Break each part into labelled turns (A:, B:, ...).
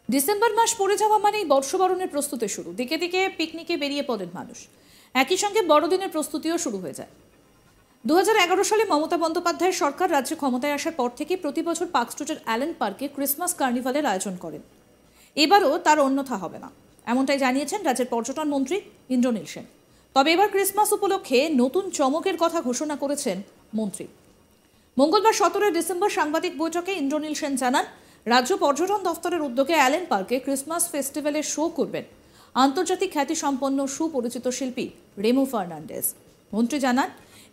A: December মাস পড়ে যাওয়া মানেই বর্ষবরণের প্রস্তুতি শুরু। দিকে দিকে পিকনিকে বেরিয়ে পড়েন মানুষ। একই সঙ্গে বড়দিনের প্রস্তুতিও শুরু হয়ে যায়। 2011 সালে মমতা বন্দ্যোপাধ্যায়ের সরকার রাজ্যে ক্ষমতায় আসার পর থেকে প্রতি বছর পার্ক স্ট্রিটের অ্যালেন পার্কে ক্রিসমাস কার্নিভালের আয়োজন করেন। এবারও তার অন্যথা হবে না, এমনটাই জানিয়েছেন রাজ্যের পর্যটন মন্ত্রী ইন্দ্রনীল সেন। তবে এবার ক্রিসমাস উপলক্ষে নতুন চমকের কথা ঘোষণা করেছেন মন্ত্রী। মঙ্গলবার 17 ডিসেম্বর সাংবাদিক বৈঠকে ইন্দ্রনীল সেন জানান, রাজ্য পর্যটন দফতরের উদ্যোগে অ্যালেন পার্কে ক্রিসমাস ফেস্টিভ্যালের শো করবেন আন্তর্জাতিক খ্যাতিসম্পন্ন সুপরিচিত শিল্পী রেমো ফার্নান্ডেজ। মন্ত্রী জানান,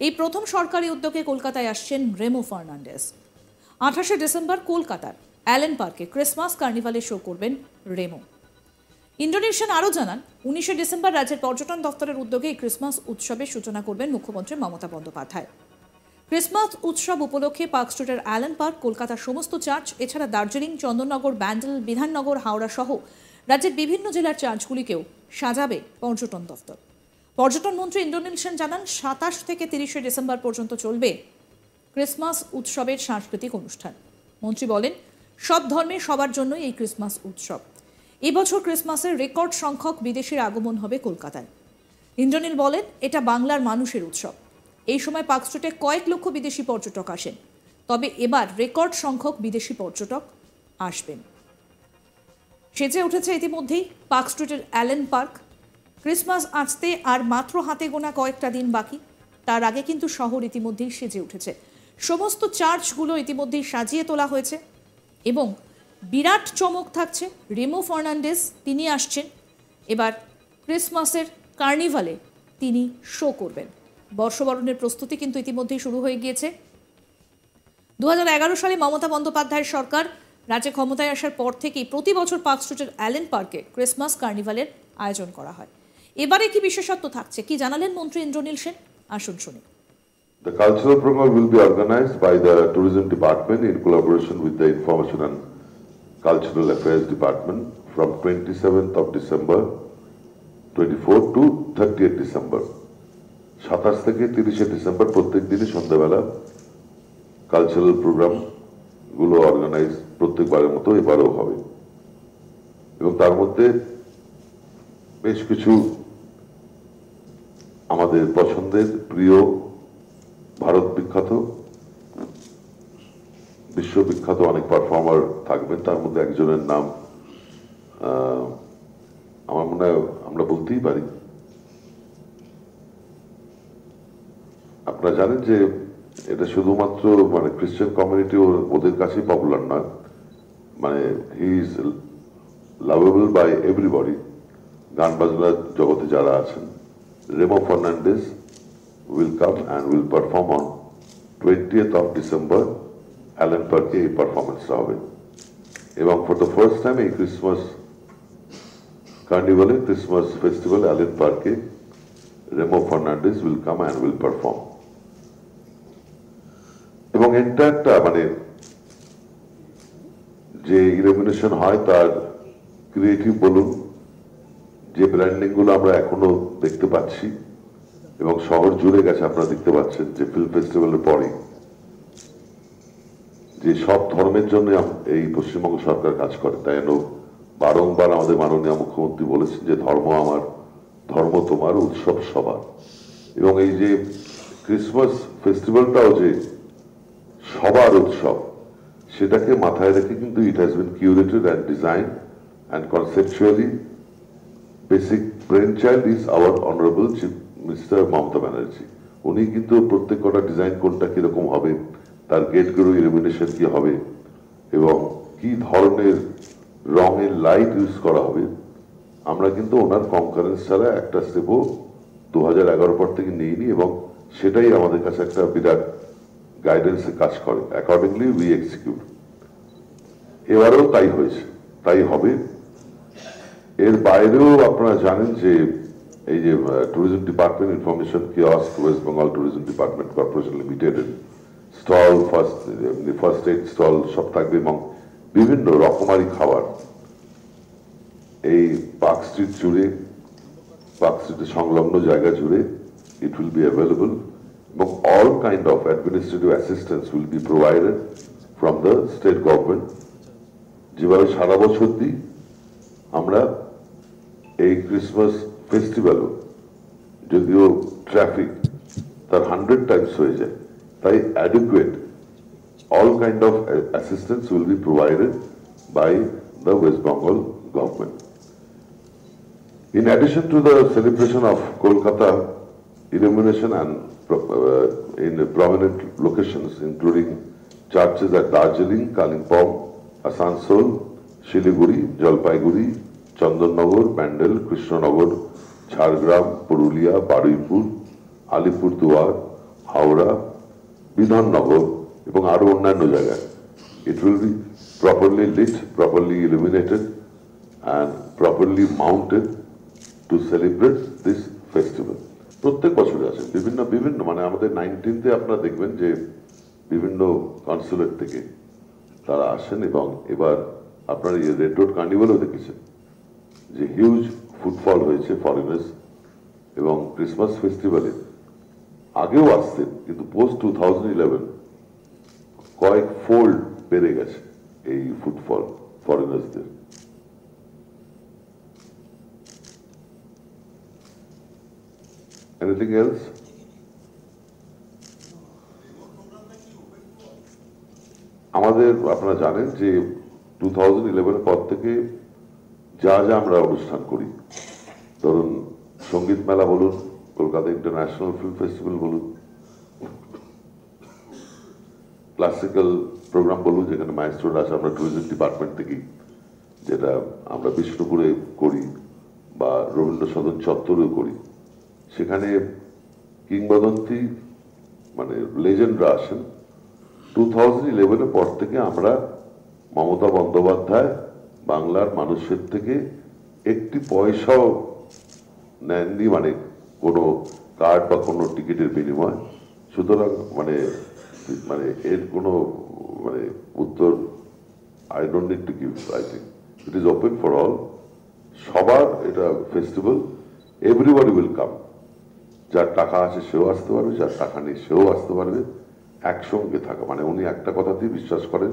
A: এই প্রথম সরকারি উদ্যোগে কলকাতায় আসছেন রেমো ফার্নান্ডেজ। 28 ডিসেম্বর কলকাতার অ্যালেন পার্কে ক্রিসমাস কার্নিভালের শো করবেন রেমো। ইন্দ্রনীল সেন আরও জানান, 19 ডিসেম্বর রাজ্যের পর্যটন দফতরের উদ্যোগে এই ক্রিসমাস উৎসবের সূচনা করবেন মুখ্যমন্ত্রী মমতা বন্দ্যোপাধ্যায়। ক্রিসমাস উৎসব উপলক্ষে পার্ক স্ট্রিটের অ্যালেন পার্ক, কলকাতার সমস্ত চার্চ, এছাড়া দার্জিলিং, চন্দননগর, ব্যান্ডেল, বিধাননগর, হাওড়া সহ রাজ্যের বিভিন্ন জেলার চার্চগুলিকেও সাজাবে পর্যটন দফতর। পর্যটন মন্ত্রী ইন্দ্রনীল সেন জানান, 27 থেকে 30 ডিসেম্বর পর্যন্ত চলবে ক্রিসমাস উৎসবের সাংস্কৃতিক অনুষ্ঠান। মন্ত্রী বলেন, সব ধর্মের সবার জন্যই এই ক্রিসমাস উৎসব। এবছর ক্রিসমাসের রেকর্ড সংখ্যক বিদেশির আগমন হবে কলকাতায়। ইন্দ্রনীল বলেন, এটা বাংলার মানুষের উৎসব। এই সময় পার্ক স্ট্রিটে কয়েক লক্ষ বিদেশি পর্যটক আসেন, তবে এবার রেকর্ড সংখ্যক বিদেশি পর্যটক আসবেন। সেজে উঠেছে ইতিমধ্যেই পার্ক স্ট্রিটের অ্যালেন পার্ক। ক্রিসমাস আসতে আর মাত্র হাতে গোনা কয়েকটা দিন বাকি। তার আগে কিন্তু শহর ইতিমধ্যেই সেজে উঠেছে। সমস্ত চার্চগুলো ইতিমধ্যেই সাজিয়ে তোলা হয়েছে এবং বিরাট চমক থাকছে। রেমো ফার্নান্ডেজ তিনি আসছেন, এবার ক্রিসমাসের কার্নিভালে তিনি শো করবেন। বর্ষবরণের প্রস্তুতি কিন্তু ইতিমধ্যেই শুরু হয়ে গিয়েছে। 2011 সালে মমতা বন্দ্যোপাধ্যায়ের সরকার রাজ্যে ক্ষমতায় আসার পর থেকেই প্রতি বছর পার্ক স্ট্রিটের অ্যালেন পার্কে ক্রিসমাস কার্নিভালের আয়োজন করা হয়। এবারে কি বিশেষত্ব থাকছে, কি জানালেন মন্ত্রী ইন্দ্রনীল সেন, আসুন শুনি।
B: The cultural program will be organized by the Tourism Department in collaboration with the Information and Cultural Affairs Department from 27th of December 24 to 30th December. 27 থেকে 30 ডিসেম্বর প্রত্যেক দিনই সন্ধ্যাবেলা কালচারাল প্রোগ্রাম গুলো অর্গানাইজ প্রত্যেকবারের মতো এবারও হবে এবং তার মধ্যে বেশ কিছু আমাদের পছন্দের প্রিয় ভারত বিখ্যাত বিশ্ববিখ্যাত অনেক পারফর্মার থাকবেন। তার মধ্যে একজনের নাম আমার মনে হয় আমরা বলতেই পারি। আপনারা জানেন যে এটা শুধুমাত্র মানে খ্রিস্টান কমিউনিটি ওদের কাছেই পপুলার নয়, মানে he is lovable by everybody. গান বাজনার জগতে যারা আছেন, Remo Fernandes will come and will perform on 20th of December Allen পার্কে এই পারফরমেন্সটা হবে এবং ফর দ্য ফার্স্ট টাইম এই ক্রিসমাস কার্নিভালে ক্রিসমাস ফেস্টিভ্যাল অ্যালেন পার্কে Remo Fernandes will come and will perform এবং এন্টারটা মানে যে ইলুমিনেশন হয় তার ক্রিয়েটিভ বলুন, যে ব্র্যান্ডিং গুলো আমরা এখনো দেখতে পাচ্ছি এবং শহর জুড়ে গেছে, আপনারা দেখতে পাচ্ছেন যে ফিল্ম ফেস্টিভ্যালের পরে যে সব ধর্মের জন্য এই পশ্চিমবঙ্গ সরকার কাজ করে। তাই বারংবার আমাদের মাননীয় মুখ্যমন্ত্রী বলেছেন যে ধর্ম আমার, ধর্ম তোমার, উৎসব সবার। এবং এই যে ক্রিসমাস ফেস্টিভ্যালটাও যে সবার উৎসব, সেটাকে মাথায় রেখে কিন্তু it has been curated and design and conceptually basic brainchild is our honourable chief mister Mamata Banerjee. উনি কিন্তু প্রত্যেক কটা ডিজাইন কোনটা কিরকম হবে, তার গেটগুলো ইলুমিনেশন কি হবে এবং কি ধরনের রঙের লাইট ইউজ করা হবে, আমরা কিন্তু ওনার কনকারেন্স ছাড়া একটা স্টেপও 2011 পর থেকে নিইনি এবং সেটাই আমাদের কাছে একটা বিরাট গাইডেন্সে কাজ করে। Accordingly we execute. এবারেও তাই হয়েছে, তাই হবে। এর বাইরেও আপনারা জানেন যে এই যে tourism department information kiosk West Bengal tourism department corporation limited stall, first aid stall সব থাকবে এবং বিভিন্ন রকমারি খাবার এই পার্ক স্ট্রিট জুড়ে, পার্ক স্ট্রিটের সংলগ্ন জায়গা জুড়ে ইট উইল বি অ্যাভেলেবল এবং all kind of administrative assistance will be provided from the state government. যেভাবে সারা বছর দিই আমরা এই ক্রিসমাস ফেস্টিভ্যালও যদিও ট্রাফিক তার 100 টাইমস হয়ে যায়, তাই adequate all kind of assistance will be provided by the West Bengal government. In addition to the celebration of Kolkata illumination and in prominent locations including churches at Darjeeling, Kalimpong, Asansol, Siliguri, Jalpaiguri, Chandanagar, Bandel, Krishnanagar, Jhargram, Purulia, Baruipur, Alipurduar, Howrah, Bidhannagar এবং আরো অন্যান্য জায়গায় it will be properly lit, properly illuminated and properly mounted to celebrate this festival. প্রত্যেক বছরে আছে বিভিন্ন বিভিন্ন মানে আমাদের 19th আপনারা দেখবেন যে বিভিন্ন কনসুলেট থেকে তারা আসেন এবং এবার আপনারা এই রেড রোড কার্নিভালও দেখেছেন যে হিউজ ফুটফল হয়েছে ফরেনার্স এবং ক্রিসমাস ফেস্টিভ্যালে আগেও আসতেন কিন্তু পোস্ট 2011 কয়েক ফোল্ড বেড়ে গেছে এই ফুটফল ফরেনার্সদের। Anything else? আমাদের আপনারা জানেন যে 2011 পর থেকে যা যা আমরা অনুষ্ঠান করি, ধরুন সঙ্গীত মেলা বলুন, কলকাতা ইন্টারন্যাশনাল ফিল্ম ফেস্টিভ্যাল বলুন, ক্লাসিক্যাল প্রোগ্রাম বলুন যেখানে মাইস্ট্রোরা আছে, আমরা ট্যুরিজম ডিপার্টমেন্ট থেকে যেটা আমরা বিষ্ণুপুরে করি বা রবীন্দ্র সদন চত্বরেও করি, সেখানে কিংবদন্তি মানে লেজেন্ডরা আসেন। 2011 পর থেকে আমরা মমতা বন্দ্যোপাধ্যায় বাংলার মানুষের থেকে একটি পয়সাও নেননি, মানে কোনো কার্ড বা কোনো টিকিটের বিনিময়। সুতরাং মানে মানে এর কোনো মানে উত্তর I don't need to give, I think it is open for all. সবার এটা ফেস্টিভ্যাল, এভরিবডি উইল কাম, যার টাকা আছে সেও আসতে পারবে, যার টাকা নেই সেও আসতে পারবে। একসঙ্গে থাকা মানে উনি একটা কথাতেই বিশ্বাস করেন,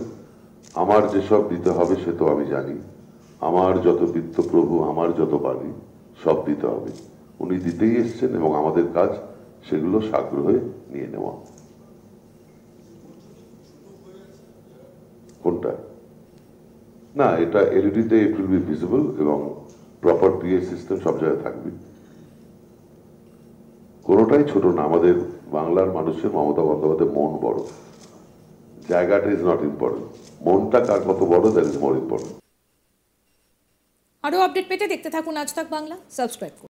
B: আমার যেসব দিতে হবে সে তো আমি জানি, আমার যত বিত্ত প্রভু আমার যত বাণী সব দিতে হবে। উনি দিতেই এসছেন এবং আমাদের কাজ সেগুলো সাগ্রহে নিয়ে নেওয়া। কোনটা? না, এটা এলইডিতে ইট উইল বি ভিজিবল এবং প্রপার পিএ সিস্টেম সব জায়গায় থাকবে। কোনোটাই ছোট না। আমাদের বাংলার মানুষের মমতা বন্দ্যোপাধ্যায়ের মন বড়, জায়গাটা ইজ নট ইম্পর্টেন্ট, মনটা কার কত বড় দ্যাট ইজ মোর ইম্পর্টেন্ট।
A: আরও আপডেট পেতে দেখতে থাকুন আজ তাক বাংলা, সাবস্ক্রাইব করুন।